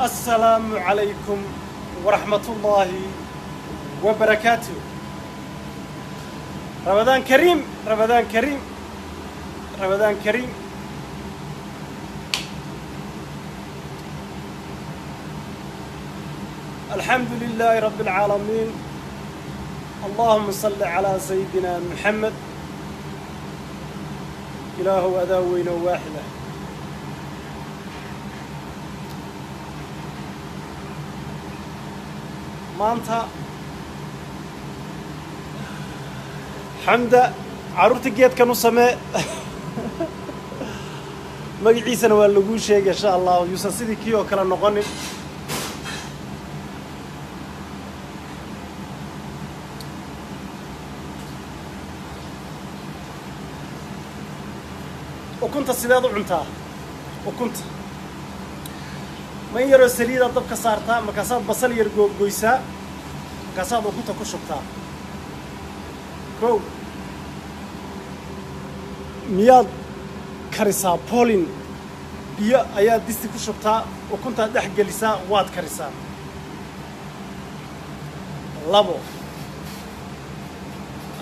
السلام عليكم ورحمة الله وبركاته. رمضان كريم رمضان كريم رمضان كريم. الحمد لله رب العالمين. اللهم صل على سيدنا محمد. إله أداوين واحدة. maanta xamda caruurta geedkan u samee magaciisana waa lagu sheegay insha Allah yuusan sidii kii oo kala noqonin. ukunta sideed u cuntaa ukunta ma yaro saliida dabka saartaa markaasaad basal yar googooysaa markaasaad ukunta ku shubtaa kow miyaad karisaa polin biyo ayaad disti ku shubtaa ukuntaad dhex gelisaa waad karisaa labo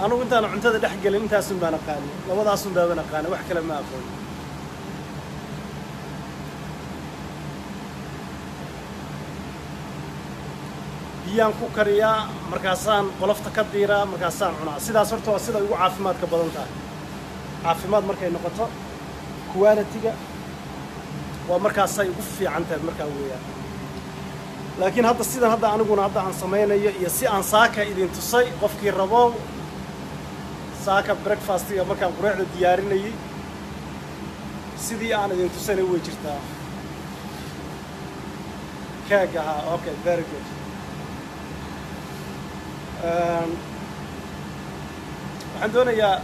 anugu intaan cuntada dhex gelin intaasun baan aqaani labadaasun baan aqaani wax kale ma aqoon biyaan ku kariyaa markaasaan qolofta ka diiraa markaasaan cunaa sidaas horta waa sida ugu caafimaadka badan tahay caafimaad markay noqoto quality-ga waa markaasay ugu fiican tahay markaa weeyaan laakiin hadda sidan hadda aniguna hadda aan samaynayo iyo si aan saaka idin tusay qofkii rabo saaka breakfast-ga markaan quraacda diyaarinayay sidii aan idin tusayna way jirtaa kaaga ha okay very good. waxaan doonayaa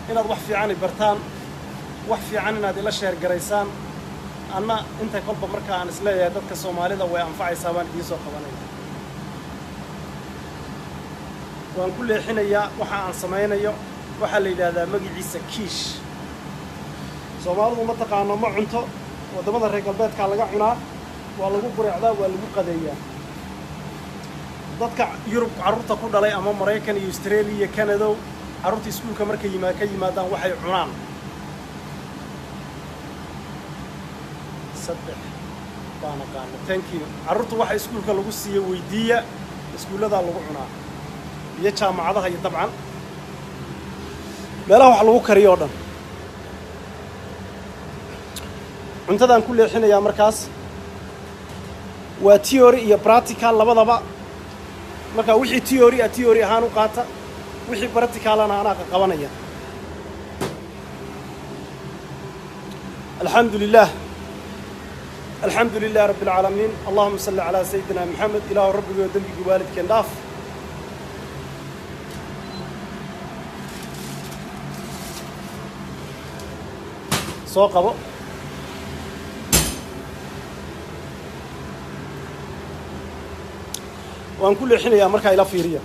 inaad wax fiican bartaan wax fiican inaad ila sheer garaysaan anna inta kolba marka aan isleeyahay dadka Soomaalida way anfacaysaa baan idin soo qabanaya waan ku leexinayaa waxa aan samaynayo waxa la yiraahdaa magaciisa kiish Soomaalidu ma taqaano ma cunto wadamada reer galbeedka laga cunaa waa lagu quraacdaa waa lagu qadeeyaa dadka Yurub caruurta ku dhalay ama Mareykan iyo Australia iyo Canada caruurta iskuulka markay yimaadaan waxay cunaan saddex baana qaana thank you caruurta waxa iskuulka lagu siiyo weydiiya iskuulada lagu cunaa iyo jaamacadaha iyo dabcan meelaha wax lagu kariyo oo dhan cuntadan ku leexinayaa markaas waa theory iyo practical labadaba marka wixii theory ahaan u qaata wixii practical ana ka qabanaya alxamdulillah rabbil alamin allahumma salli ala sayyidina muhammad ilaahu rabbiga dambiga waalidkeen dhaaf soo qabo waan ku leexinayaa marka ila fiiriyo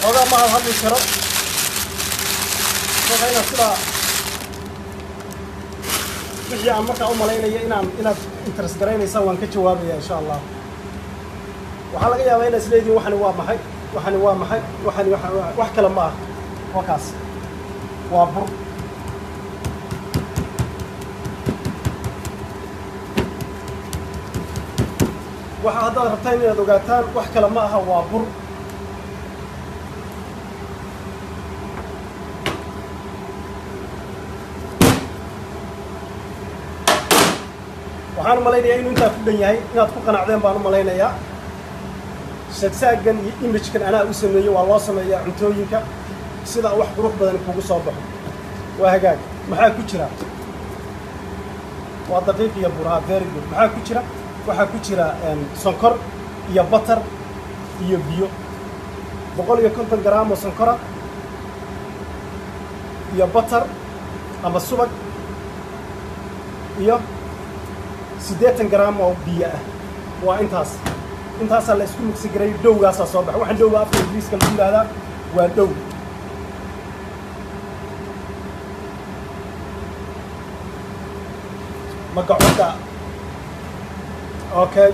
xogaa ma hadli karo waxayna sidaa wixii aan markaa u malaynaya inaad interest garaynaysaa waan ka jawaabayaa insha Allah waxaa laga yaabaa inaad isleediin waxani waa maxay wax kale ma aha wakaas waa bur waxa haddaad rabtaan inaad ogaataan wax kale ma aha waa bur waxaan malaynayaa inuu intaa ku dhan yahay inaad ku qanacdeen baan u malaynayaa shagsaagan iyo image-kan anaa u sameeyay waa loo sameeyaa cuntooyinka sida wax qurux badan kugu soo baxo waa hagaag maxaa ku jira waa daqiiq iyo bur very good maxaa ku jira waxaa ku jira sonkor iyo butter iyo biyo 150 gram oo sonkora iyo butter ama subag iyo 80 gram oo biyo ah waa intaasaa la isku mugsi garay dhowgaasaa soo baxa waxaan dhowga afka ingiriiska lagu yidhaahdaa waa dhow magacooda okay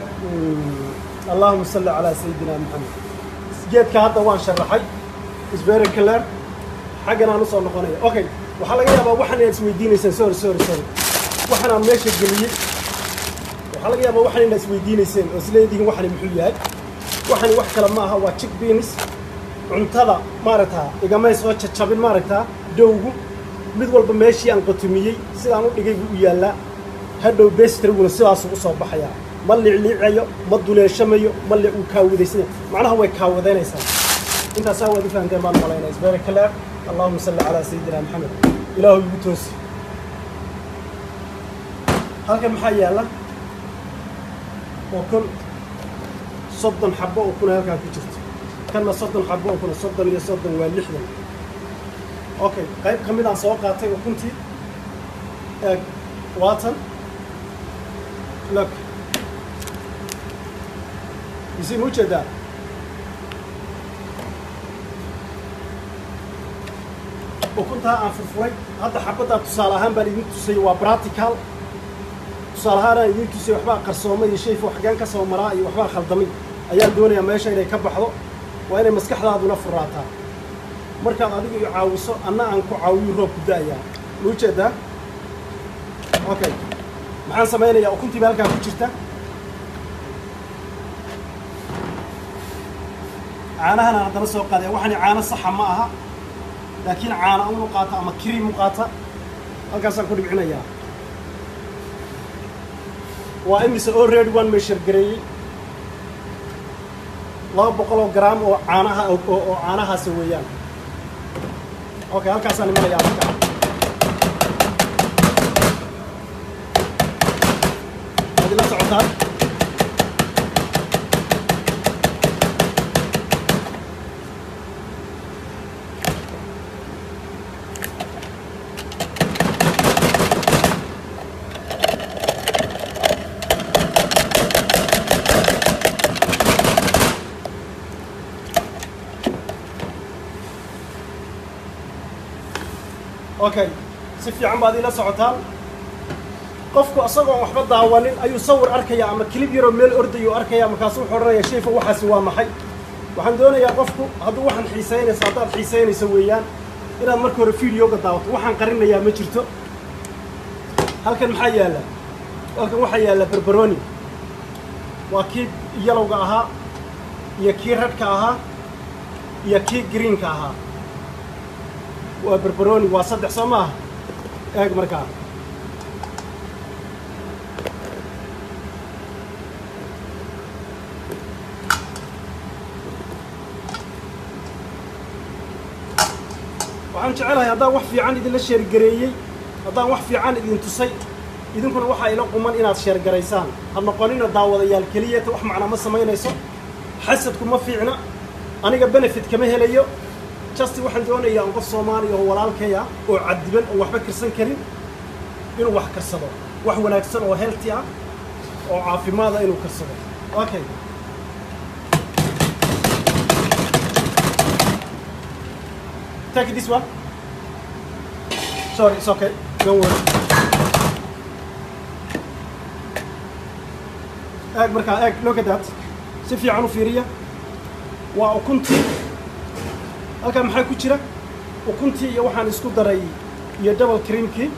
allahuma salli calaa sayidina maxamed geedka hadda waan sharaxay is very clear xaggan aan usoo noqonaya okay waxaa laga yaabaa waxaan inaad isweydiinaysaan sorry waxaan aan meesha geliyey waxaa laga yaabaa waxaan inaad isweydiinayseen oo isleedihiin waxani muxuu yahay waxani wax kale ma aha waa chick beans cuntada maaragtaa igamay soo jajabin maaragtaa dhowgu mid walba meeshii aan qotomiyey sidaan u dhigay buu u yaallaa hadhow bestriguna sidaasuu u soo baxayaa ma liicliicayo ma duleeshamayo ma uu kaawadaysanaya macnaha way kaawadeynaysaa intaasaa waad u fahanteen baan malaynaa is very clear allahuma salli calaa sayidina maxamed ilaahu igu toosi halkan maxaa yaalla oo kun 30 xabbo oo kuna halkaa ku jirto kanna 30 xabbo oo kuna 30 iyo 30 waa 60 okay qayb ka mid aan soo qaatay oo kuntii waatan look isi mujeedaa ukuntaa aan furfuray hadda xabaddaa tusaale ahaan baan idin tusay waa practical tusaale ahaan aan idin tusay waxbaa qarsoomay iyo shayfa xaggaan ka soo maraa iyo waxbaa khaldamay ayaan doonayaa meesha inay ka baxdo waa inay maskaxdaaduna furaataa markaad adiga iyo caawiso anna aan ku caawiyo roob ku da'ayaa ma ujeedaa okay maxaan samaynayaa ukuntii baa halkaa ku jirta caanahan aan haddana soo qaadaya waxani caano saxa ma aha laakiin caana unu qaata ama cream u qaata halkaasaan ku dhibcinayaa waa imise already waan meeshar gareeyey 200 gram oo caanaha oo caanahaasi weeyaan okay halkaasaan imanayaa markaa hadii la socotaan okay si fiican baad ila socotaan qofku asagoo waxba daawanin ayuu sawir arkaya ama clip yaro meel ordayo arkaya markaas uu xoranaya shayfa waxaasi waa maxay waxaan doonayaa qofku hadduu waxaan xiisaynaysa haddaad xiisaynaysa weeyaan inaad marka hore videoga daawato waxaan qarinayaa ma jirto halkan maxaa yaalla halkan waxaa yaalla barbaroni waa kii yalowga ahaa iyo kii redka ahaa iyo kii greenka ahaa waa barbaroni waa 3 soo maaha eeg markaa waxaan jecelahay haddaan wax fiican idinla sheergareeyey haddaan wax fiican idin tusay idinkuna waxaa ila quman inaad sheergaraysaan ha noqonina daawadayaal keliyata wax macna ma samaynayso xasadku ma fiicna aniga benefit kama helayo just waxaan doonayaa in qof Soomaali oo walaalkaya oo cadiban oo waxba karsan karin inuu wax karsado wax wanaagsan oo healthy ah oo caafimaad ah inuu karsado okay take this one sorry it's okay don't worry eeg markaa eeg look at that si fiican u fiiriya waa ukuntii halkaa maxaa ku jira ukuntii iyo waxaan isku daray iyo double creamkii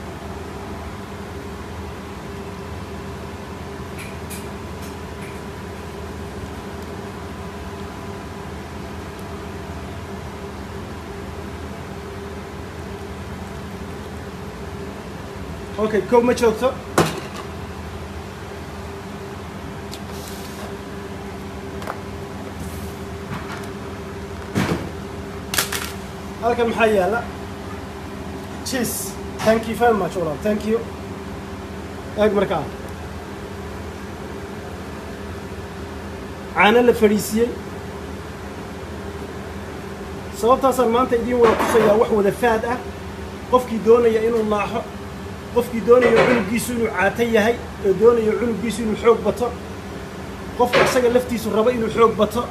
okay kow ma joogto halkan maxaa yaalla cheese thank you very much walaal thank you eeg markaa caano la fadhiisiyey sababtaasaan maanta idiin wada tusayaa wax wada faad ah qofkii doonaya inuu naaxo qofkii doonaya cunugiisu inuu caata yahay oo doonaya cunugiisu inuu xoog bato qofka isaga laftiisu raba inuu xoog bato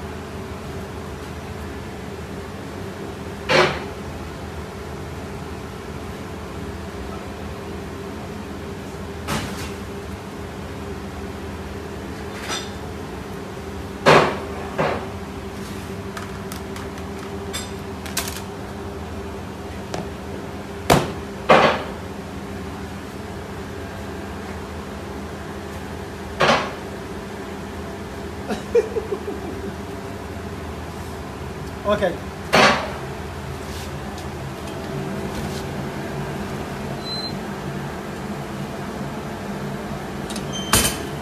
Okay.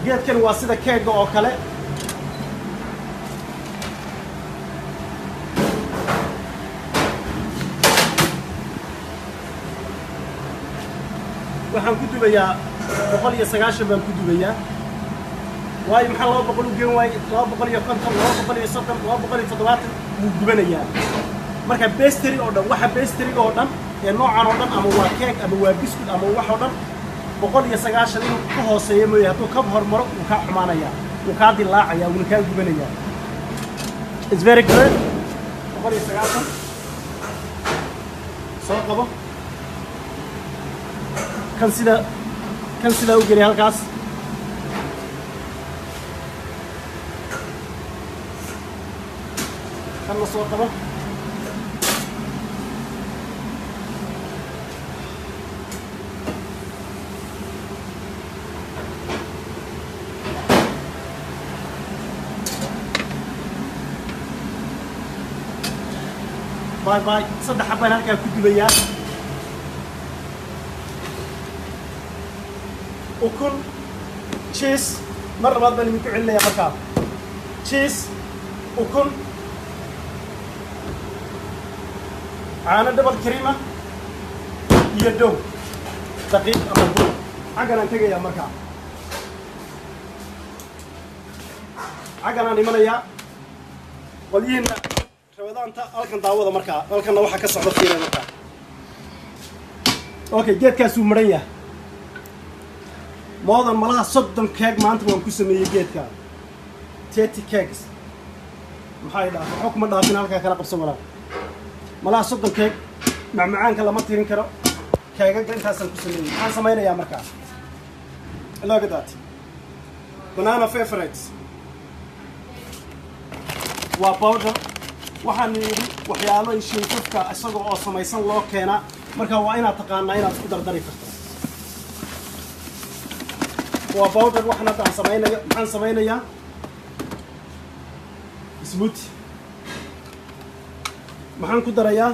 geedkan waa sida keega oo kale waxaan ku dubayaa 190 baan ku dubayaa waayo maxaa 200 u geen waay 250 270 wuu gubanayaa marka pastry oo dhan waxa pastry oo dhan ee noocan oo dhan ama waa cake ama waa biscuit ama wax oo dhan 190 inuu ka hooseeyo mooyee hadduu ka hormaro uu ka xumaanaya uu ka dilaacaya uu ka gubanaya it's very good 190 soo qabo kan sida u geli halkaas kan la soo qabo باي صدق حبانا halka ku dubaya ukun cheese mar labaad baan ku celinaya markaa cheese ukun caano double cream iyo dow daqiiq ama bur xagan aan tagaya markaa xagan aan imanaya qolyihiina rabadaanta halkan daawada markaa halkan waxa ka socda fiirada markaa okay geedkaas uu maran yahay moodan malaha 30 keeg maanta waan ku sameeyay geedka 30 kegs maxay dhaafay xukuma dhaafin halka kala qabsan walaal malaha 30 keeg macmacaanka lama tirin karo keegaga intaasaan ku sameeyay waxaan samaynayaa markaa ilaaga daati banana favorites waa powder waxaan yiri waxyaalo ay sheekafka isaga oo samaysan loo keena marka waa inaad taqaanaa inaad isku dardari karto waa powder waxna aan samaynayo maxaan samaynayaa smoothie maxaan ku darayaa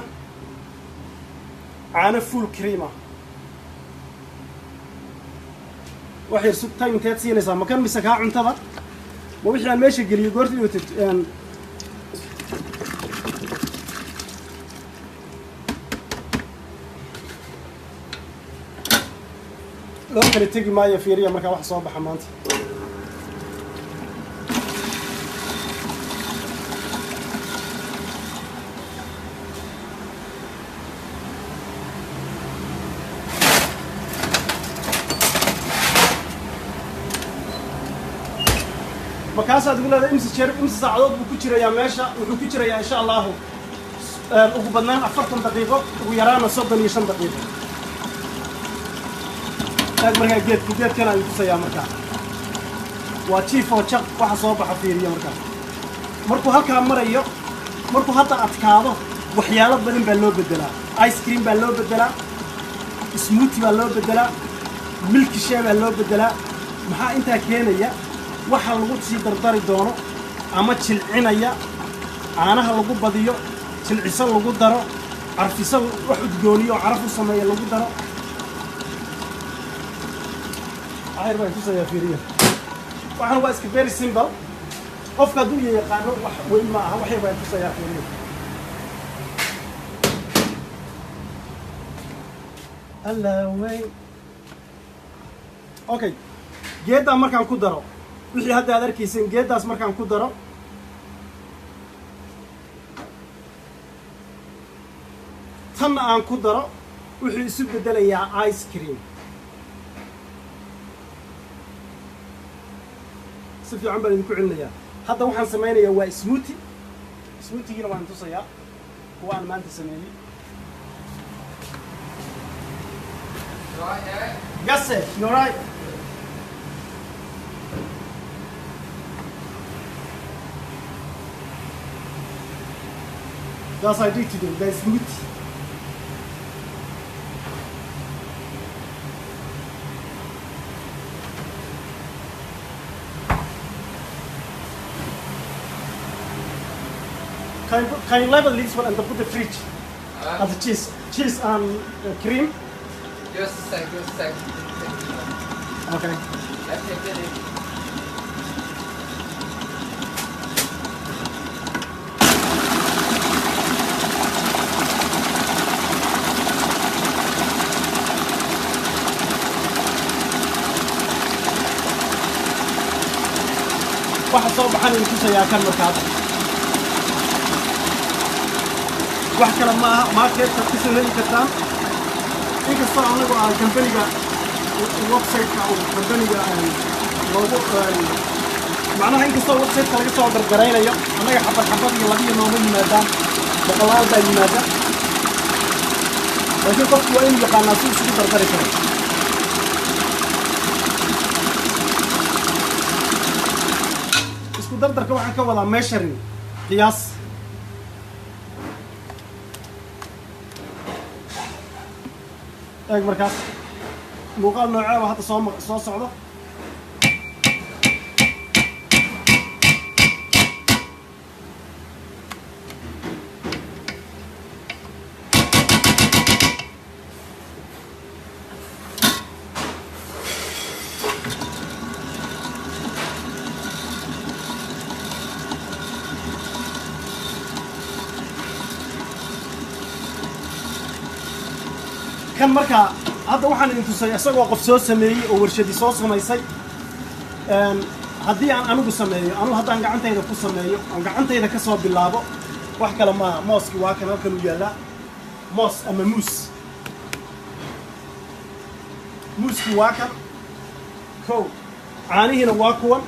caano full cream waxay sugtay inteed siinaysaa makan mise ka cuntada ma wixii aan meesha geliyo goortii wata loo kala tegi maayo fiiriya markaa wax soo baxa maanta markaasaad ugu leedahay imsi saacadood buu ku jirayaa meesha wuxuu ku jirayaa insha allahu ugu badnaan 40 daqiiqo ugu yaraana 35 daqiiqo markaa geedkan aan tusayaa markaa waa chief oo chaq waxa soo baxa fiiriya markaa markuu halkaa marayo markuu hadda adkaado waxyaalo badan baa loo bedelaa ice cream baa loo bedelaa smoothie baa loo bedelaa milk shake baa loo bedelaa maxaa intaa keenaya waxa lagu sii dardari doono ama jilcinaya caanaha lagu badiyo jilcisan lagu daro carfisan wax udgooniyo caraf u sameeyo lagu daro ayr baa tusaya fiiriya waxaan waa iska very simple qofka hadduu yaqaano wax weyn ma aha waxay baa tusaya fiiriya alla weyn okay geedda markaan ku daro wixii hadda aad arkayseen geeddaas markaan ku daro tanna aan ku daro wuxuu isu bedelayaa ice cream si fiican baan idinku celinayaa hadda waxaan samaynayaa waa smoothie-giina waan tusayaa kuwa aan maanta sameeyey Yes, sir. You're right. That's what I do today. That's smoothie. Can you level this one and put the fridge? And the cheese and cream. Just a sec. Okay. Let's take it in. waxa soo baxan inuu tusayaa kan markaas wax kale ma aha marketka ku soo heli kartaan inkastoo anagu aan company-ga website-ka oo company-ga loogu macnaha inkastoo website-ka laga soo gargaraynayo anaga xabad iyo labiyo nooma yimaadaan boqolaal baa yimaada laakiin qofku waa inuu yaqaanaa si isugu dardari karo isku dardarka waxaan ka wadaa measuring qiyaas eeg markaas muuqaal nooceeba hadda soo socdo kan markaa hadda waxaan idin tusay isagoo qof soo sameeyey oo warshadi soo samaysay haddii aan anigu sameeyo anigu haddaan gacantayda ku sameeyo aan gacantayda ka soo bilaabo wax kale maaha mooskii waa kan halkan u yaallaa moos ama muuskii waa kan kow caanihiina waa kuwan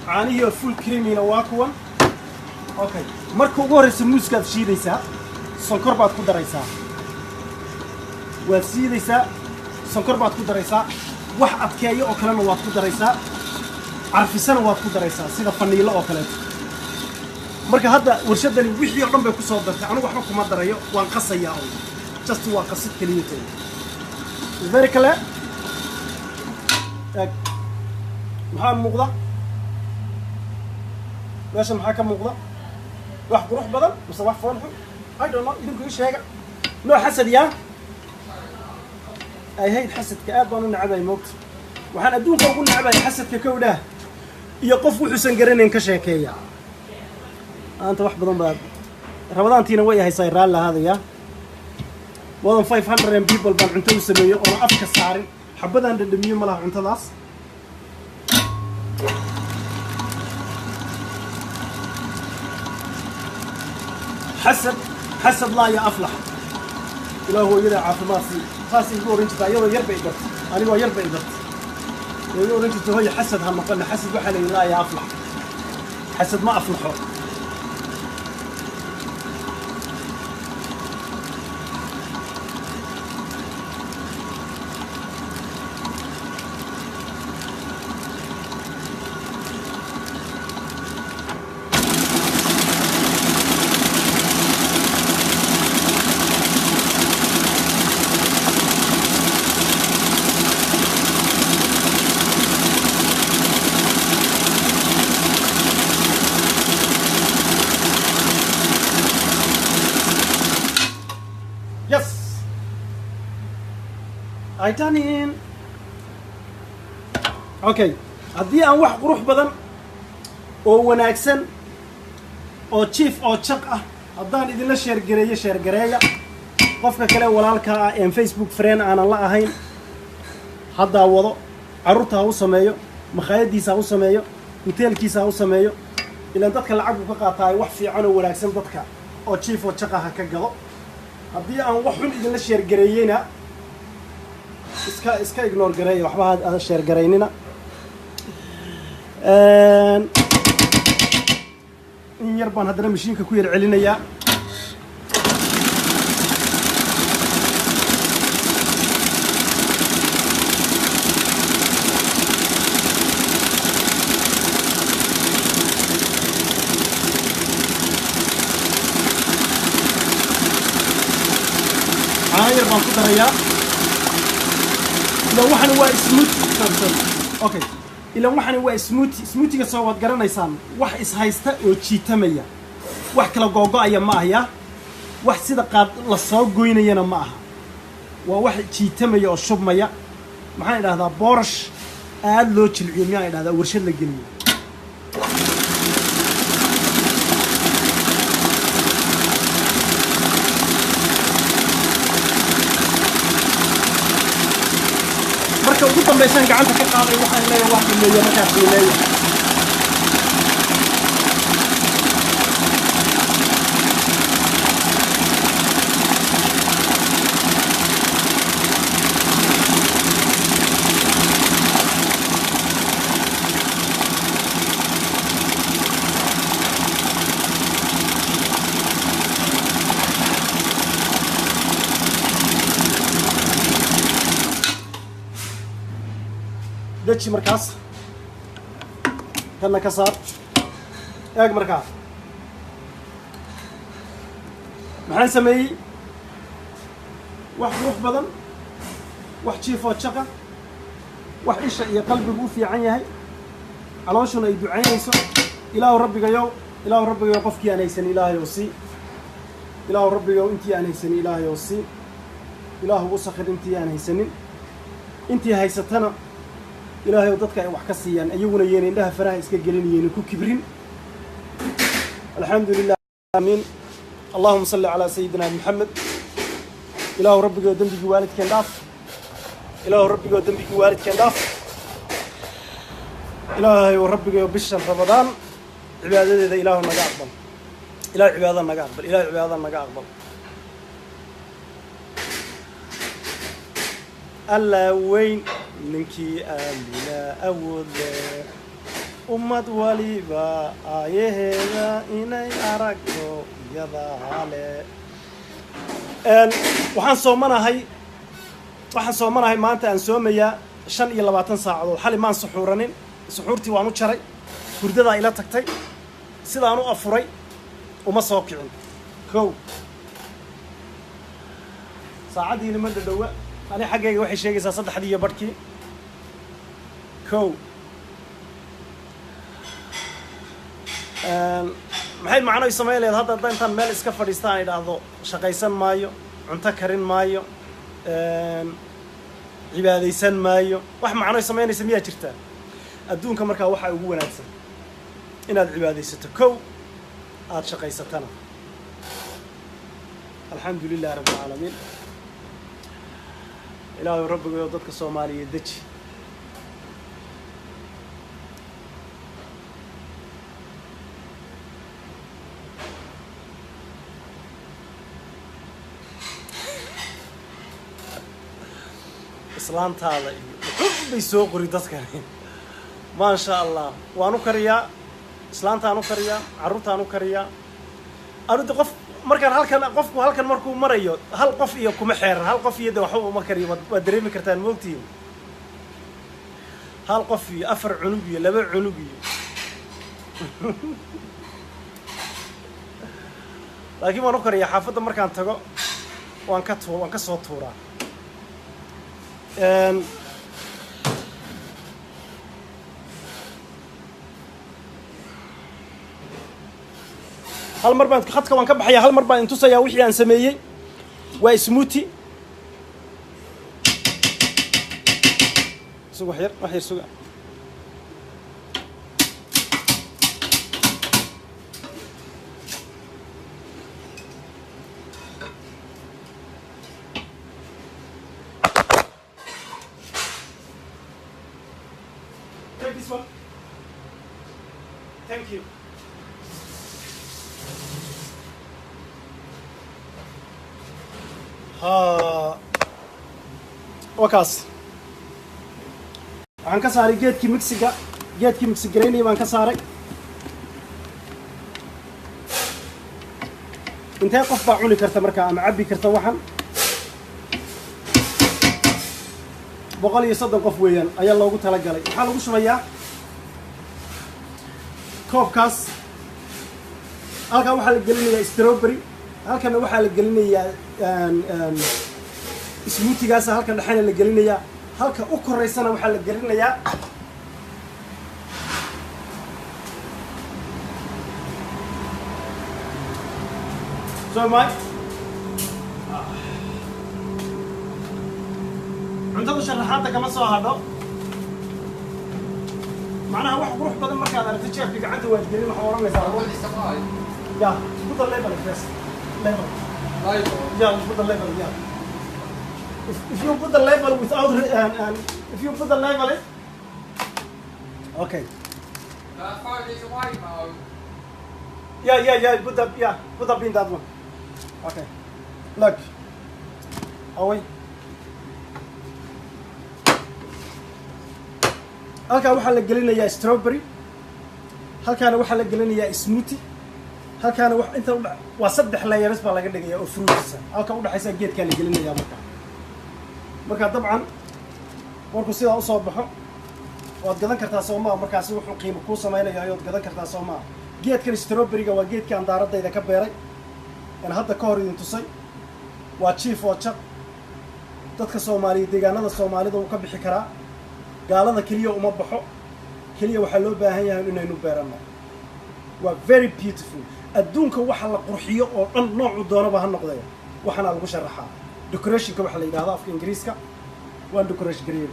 caanihii oo full creamina waa kuwan okay marka ugu horreysa muuskaad shiidaysaa sonkor baad ku daraysaa waad siidaysaa sonkor baad ku daraysaa wax adkeeyo oo kalena waad ku daraysaa carfisana waad ku daraysaa sida faniilo oo kaleeto marka hadda warshadani wixii oo dhan bay ku soo dartay anigu waxba kuma darayo waan qasayaa oo just waa qasid keliya tay very clear maxaa muuqda meesha maxaa ka muuqda wax qurux badan mise wax fool xun I don't know idinku ii sheega noo xasad yaa ay hayd xasadka aad baan u nacabay moogta waxaan adduunka ugu nacabay xasadka kowdhaah iyo qof wuxuusan garanayn ka sheekeeya maanta wax badan baa rabadaantiina way haysaa raalli lahaadaya more than 500 people baan cunto u sameeyo oo afka saarin xabadaan dhadhamiyo ma laha cuntadaas حسب لا يا أفلح إلى هو يلا عافماسي خاص يقول أنت يلا يربع يقط أنا هو يربع يقط يقول أنت هو حسد هالمقلة حسد وحلي لا يا أفلح حسد ما أفلحه I done in okay haddii aan wax qurux badan oo wanaagsan oo chief oo chaq ah haddaan idinla sheergareeya qofka kale walaalka ah ee Facebook friend aanan la ahayn haddaa wado carruurta ha u sameeyo makhaayadiisa ha u sameeyo hoteelkiisa ha u sameeyo ilaan dadka lacag uu ka qaataay wax fiican oo wanaagsan dadka oo chief oo chaq ah ka gado haddii aan wax xun idinla sheergareeyeyna iska ignore gareeya waxba aada sheergaraynina in yar baan haddana mashiinka ku yar celinayaa caano yar baan ku darayaa ilan waxani waa smoothie okay ilan waxani waa smoothie-ga soo wad garanaysaan wax ishaysta oo jiitamaya wax kala googo-aya ma ahya wax sida qaad la soo goynayana ma aha waa wax jiitamaya oo shubmaya maxaan idhahdaa boorash aad loo jilciyo miyaan idhahdaa warshad la geliyo marka ugu dambaysan gacanta ka qaaday waxaan leeyahay wax qiimeeyo markaa qiimeeyo deji markaas kana ka saar eeg markaa maxaan sameeyey wax qurux badan wax jiifoo jaqa wax isha iyo qalbigu u fiican yahay calooshuna ay ducaynayso ilaahu rabbigayow qofkii aan haysan ilaahay oo sii ilaahu rabbigayow intii aan haysanin ilaahay oo sii ilaahu u sakhir intii aan haysanin intii haysatana ilaahay oo dadka ay wax ka siiyaan ayaguna yeena indhaha faraha iska gelinayeen ku kibrin alxamdulilah amiin allahumma salli ala sayyidina muhammad ilaahu rabbiga dambigi waalidkeen dhaaf ilaahu rabbiga dambigi waalidkeen dhaaf ilaahay oo rabbiga bishan ramadaan cibaadadeeda ilaahu naga aqbal ilaahu cibaadada naga aqbal ilaahu cibaadada naga aqbal alla weyn ninkii aamina awoodle ummad waliba aayaheeda inay aragto iyadaa le waxaan soomanahay maanta aan soomayaa 25 saacadood xali maan suxuuranin suxuurtii waan u jaray hurdadaa ila tagtay sidaan u afuray uma soo kicin kow saacadiina ma dhadhowa ani xaggayga waxay sheegaysaa 3 iyo badhkii kow maxay macno ay samayn leedahay hadda intaan meel iska fadhiistaan idhaahdo shaqaysan maayo cunto karin maayo cibaadaysan maayo wax macno ay samaynaysa miyaa jirtaa adduunka markaa waxaa ugu wanaagsan inaad cibaadaysato kow aad shaqaysatana alxamdulilah rabbi alcaalamiin ilaahay rabbiga dadka Soomaaliyeed deji islaantaada iyo bay soo qori dadkani ma sha Allah waan u kariyaa islaantaan u kariyaa carruurtaan u kariyaa arrinta qof markaan halkan markuu marayo hal qof iyo kuma xeer hal qof iyo waxba uma kariyo waa dareemi kartaan moogtiin hal qof iyo 4 cunug iyo 2 cunug iyo laakiin waan u kariyaa xaafadda markaan tago waan ka soo tuuraa hal mar baan khadka waan ka baxaya hal mar baan intusayaa wixii aan sameeyay waa smoothie wax yar suga take this one thank you ها وكاس عن كساري جيتكي مكسيكا جيتكي مكسيكريني بان كساري انتهي قف باعوني كرتا مركا أما عبي كرتا وحن بقالي يصدق قف ويان أي الله قلت هلا قالي حاله وش وياه كوب كاس halkan waxaa la gelinayaa strawberry halkana waxaa la gelinayaa smoothie-gaas halkan dhaxana la gelinayaa halka u koreysana waxaa la gelinayaa cuntada sharaxaadda kama soo hadho macnaha wax qurux badan markaad aragto jeefka gacanta waad gelin waxa oranaysaa What is the price? yeah put the label first label Live. yeah put the label yeah if you put the label without if you put the label it okay 5 days away, Mo. yeah put up in that one okay look away halkan waxaa la gelinayaa strawberry halkaana waxaa la gelinayaa smoothie halkaana inta waa 3 layers baa laga dhigayaa oo fruits halka u dhaxaysa geedka la gelinayaa marka dabcan markuu sidaa u soo baxo waad gadan kartaa Soomaa markaas wuxuu qiimo ku sameeyayaa waad gadan kartaa Soomaa geedkan strawberry-ga waa geedkan daaradayda ka beeray in hadda ka hor idin tusay waa chief oo chaq dadka Soomaaliyeed deegaanada Soomaalida uu ka bixi karaa gaalada kaliya uma baxo kaliya waxa loo baahan yahay inaynu beerano waa very beautiful adduunka waxa la qurxiyo oo dhan nooc doonaba ha noqday waxana lagu sharaxaa decoration-ka waxa la yiraahdaa afka Ingiriiska waa decoration gareey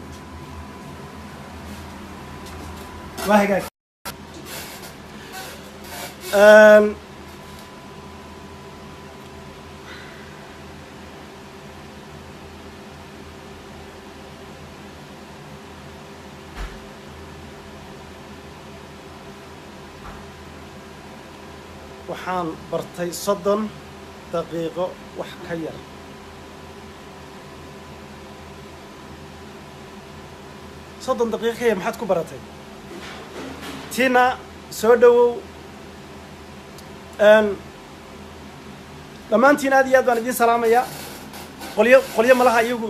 waa hagaag waxaan bartay 30 daqiiqo wax ka yar soddon daqiiqo ka yar maxaad ku baratay tina soo dhawow dhammaantiin aad iyo aad baan idiin salaamayaa qolyo malaha iyagu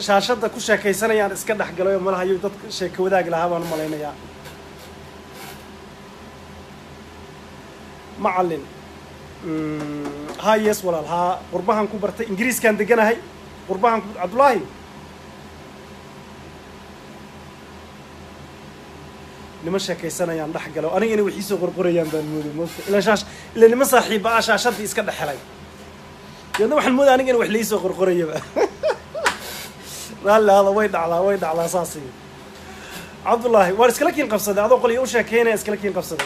shaashadda ku sheekaysanayaan iska dhex galay oo malaha iyagu dadka sheeko wadaagi lahaa baan u malaynayaa معلم هاي يس ولا ها قربان كبرت إنجليز كان دجنا هاي قربان عبد الله لمشى كيسنا يان رح قالوا أنا وحيسو قرقريان بالمود إلا شاش إلا مساحي بقى شاشة يسكت حلاي يعني واحد المود أنا وحليسو قرقريان لا هذا ويد على أساسي عبد الله وارسكلكين قفصة هذا قولي وش كينا اسكلكين قفصة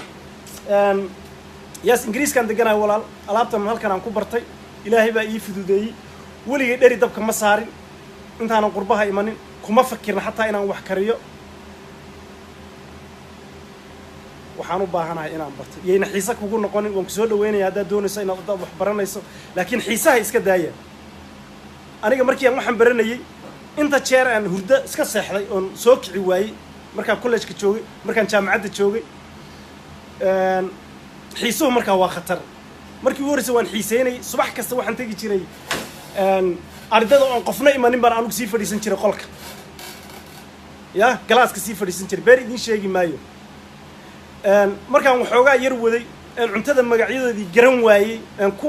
ياس إنجليز كان دجنا ولا ألعبت من هالكلام كبرتي إلهي بقى يفيدودي ولي داري دبك مسارين أنت أنا قربها إيمانين كم فكرنا حتى أنا وحكريو وحنو باهنا إنا برتي يعني حيسك وقول نقول ونكسر وين هذا دون سين أضرب وحبرنا يسو لكن حيسها إسك داية أنا كمركي أنا حبرنا يي أنت تشير أن هردا إسك سحري أن سوق عواي مركان كلش كتشوي مركان جامعة تشوي xiisuhu markaa waa khatar markii warisa waan xiiseynay subax kasta waxaan tagi jiray ardada oo qofna imanin baan anigu sii fadhiisan jiray qolka ya galaaska sii fadhiisan jiray beer idin sheegi maayo markaan waxoogaa yar waday cuntada magacyadoodii garan waayey ku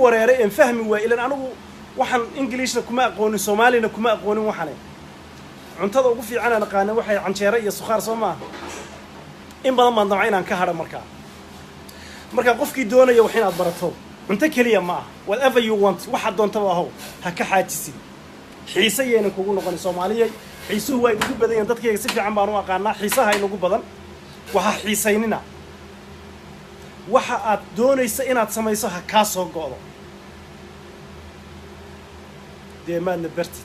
wareeray fahmi waayey ilaan anigu waxaan Englishna kuma aqoonin Soomaalina kuma aqoonin waxane cuntada ugu fiican aan aqaan waxay canjeero iyo suqaar Soomaa in badan ma damcay inaan ka haro marka qofkii doonaya wax inaad barato cunto kaliya ma whatever you want waxa doonto waa haw ha ka xaajisin xiisayeena kugu noqon Soomaaliyeey xiisuhu way ugu badan yihiin dadkayga si fiican baan u aqaanaa xiisaha ay ugu badan waxa xiisaynina waxa aad doonaysa inaad samayso ha ka soo go'do deemaan barti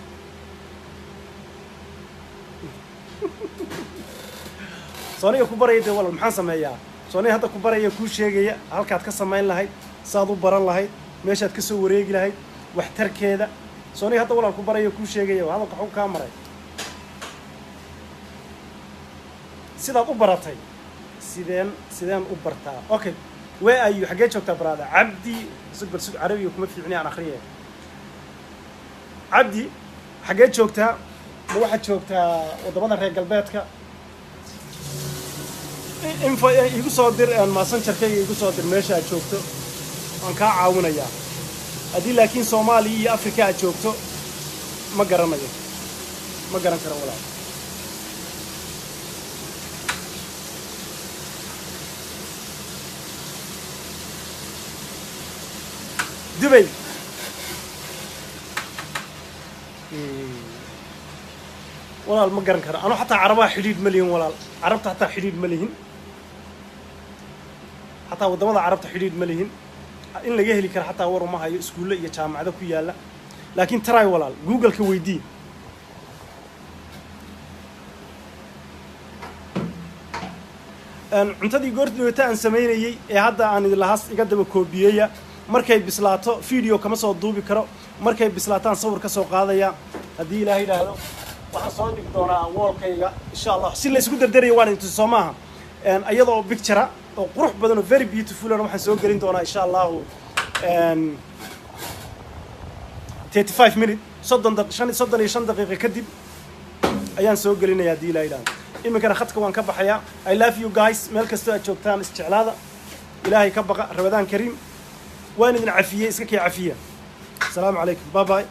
sooniga ku barayay walaal maxaan sameeyaa sooniga hadda ku baraya ku sheegaya halkaad ka sameyn lahayd saad u baran lahayd meeshaad ka soo wareegi lahayd waxtarkeeda soo aniga hadda walaal ku barayo kuu sheegaya hadalka xog kaa maray sidaad u baratay sideen u bartaa okay where are you xagee joogtaa brother cabdi bal sug carabiga kuma fiicni aan akhriye cabdi xagee joogtaa ma waxaad joogtaa waddamada reer galbeedka info igu soo dir messengerkayga igu soo dir meesha aad joogto waan kaa caawinayaa haddii laakiin soomaaliya iyo africa aad joogto ma garanayo ma garan karo walaal دبي ولا ما قرن كره أنا حتى عربها حديد مليون ولا عربت حتى حديد مليون حتى ودمنا عربت حديد مليون إن لقيه لي كره حتى ورا ما هي سكولة يجامع ذا كيالا لكن تراي ولا جوجل كويدي cuntadii goorta aan sameynayay ee hadda aan idlahaas iga daba koobiyay markay bislaato video kama soo duubi karo markay bislaataan sawir ka soo qaadaya hadii ilaahay yiraahdo waxa soo dhig doonaa wallkayga insha Allah si la isku dardarayo waan inta Soomaha ayadoo picture oo qurux badan oo very beautiful waxaan soo gelin doonaa insha Allah 35 minutes 35 daqiiqo kadib ayaan soo gelinayaa hadii ilaahay yiraahdo imikana khadka waan ka baxayaa I love you guys meel kasta aad joogtaan isjeclaada ilaahay ka baqa Ramadaan Kariim وين عفية اسكك يا عفية السلام عليكم باي باي